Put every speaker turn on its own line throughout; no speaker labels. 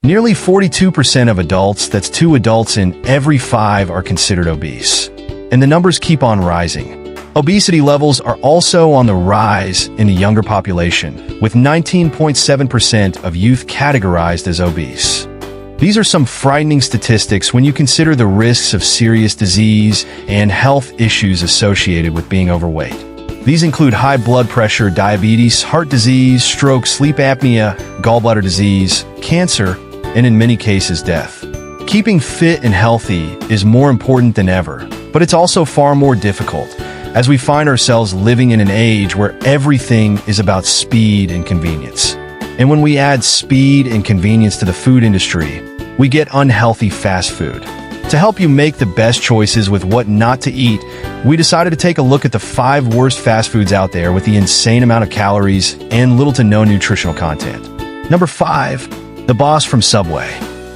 Nearly 42% of adults, that's 2 adults in every 5, are considered obese. And the numbers keep on rising. Obesity levels are also on the rise in the younger population, with 19.7% of youth categorized as obese. These are some frightening statistics when you consider the risks of serious disease and health issues associated with being overweight. These include high blood pressure, diabetes, heart disease, stroke, sleep apnea, gallbladder disease, cancer, and in many cases, death. Keeping fit and healthy is more important than ever, but it's also far more difficult, as we find ourselves living in an age where everything is about speed and convenience. And when we add speed and convenience to the food industry, we get unhealthy fast food. To help you make the best choices with what not to eat, we decided to take a look at the 5 worst fast foods out there with the insane amount of calories and little to no nutritional content. Number 5, the boss from Subway.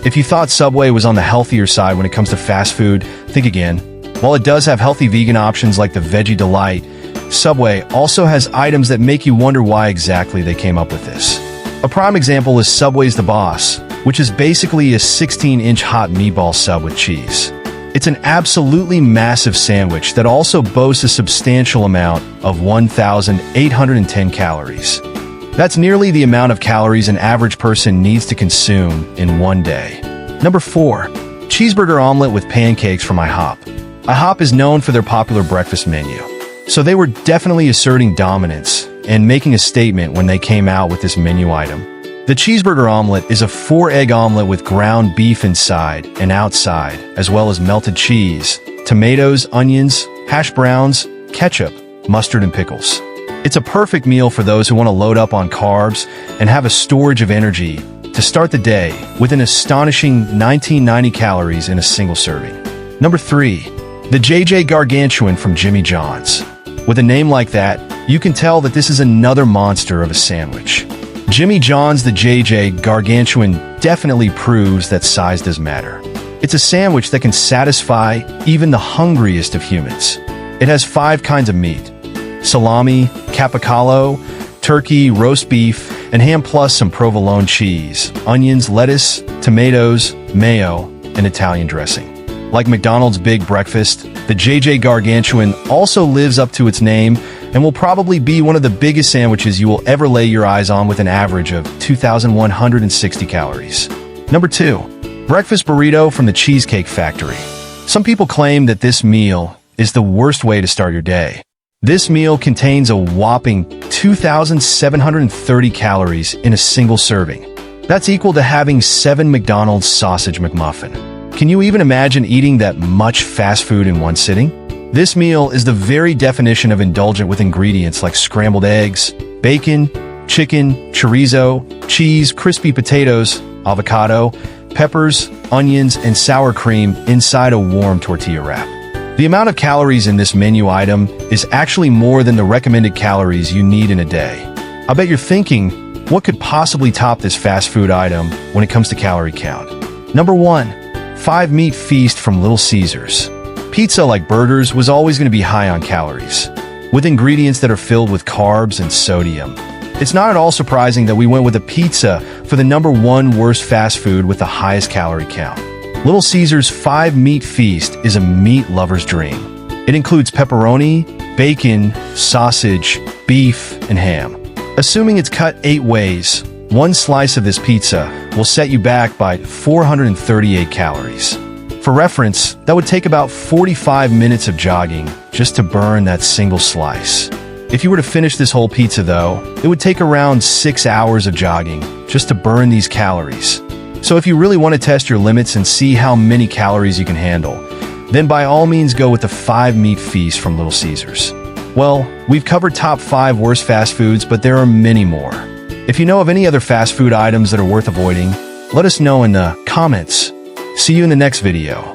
If you thought Subway was on the healthier side when it comes to fast food, think again. While it does have healthy vegan options like the Veggie Delight, Subway also has items that make you wonder why exactly they came up with this. A prime example is Subway's The Boss, which is basically a 16-inch hot meatball sub with cheese. It's an absolutely massive sandwich that also boasts a substantial amount of 1,810 calories. That's nearly the amount of calories an average person needs to consume in one day. Number 4, cheeseburger omelet with pancakes from IHOP. IHOP is known for their popular breakfast menu, so they were definitely asserting dominance and making a statement when they came out with this menu item. The cheeseburger omelet is a 4-egg omelet with ground beef inside and outside, as well as melted cheese, tomatoes, onions, hash browns, ketchup, mustard, and pickles. It's a perfect meal for those who want to load up on carbs and have a storage of energy to start the day with an astonishing 1990 calories in a single serving. Number 3, the JJ Gargantuan from Jimmy John's. With a name like that, you can tell that this is another monster of a sandwich. Jimmy John's The JJ Gargantuan definitely proves that size does matter. It's a sandwich that can satisfy even the hungriest of humans. It has 5 kinds of meat: salami, capicola, turkey, roast beef, and ham, plus some provolone cheese, onions, lettuce, tomatoes, mayo, and Italian dressing. Like McDonald's Big Breakfast, the JJ Gargantuan also lives up to its name and will probably be one of the biggest sandwiches you will ever lay your eyes on, with an average of 2,160 calories. Number 2, breakfast burrito from the Cheesecake Factory. Some people claim that this meal is the worst way to start your day. This meal contains a whopping 2,730 calories in a single serving. That's equal to having 7 McDonald's sausage McMuffin. Can you even imagine eating that much fast food in one sitting? This meal is the very definition of indulgent, with ingredients like scrambled eggs, bacon, chicken, chorizo, cheese, crispy potatoes, avocado, peppers, onions, and sour cream inside a warm tortilla wrap. The amount of calories in this menu item is actually more than the recommended calories you need in a day. I bet you're thinking, what could possibly top this fast food item when it comes to calorie count? Number 1, 5 meat feast from Little Caesars. Pizza, like burgers, was always going to be high on calories, with ingredients that are filled with carbs and sodium. It's not at all surprising that we went with a pizza for the number 1 worst fast food with the highest calorie count. Little Caesars' 5 meat feast is a meat lover's dream. It includes pepperoni, bacon, sausage, beef, and ham. Assuming it's cut 8 ways, 1 slice of this pizza will set you back by 438 calories. For reference, that would take about 45 minutes of jogging just to burn that single slice. If you were to finish this whole pizza, though, it would take around 6 hours of jogging just to burn these calories. So if you really want to test your limits and see how many calories you can handle, then by all means go with the 5 meat feast from Little Caesars. Well, we've covered top 5 worst fast foods, but there are many more. If you know of any other fast food items that are worth avoiding, let us know in the comments. See you in the next video.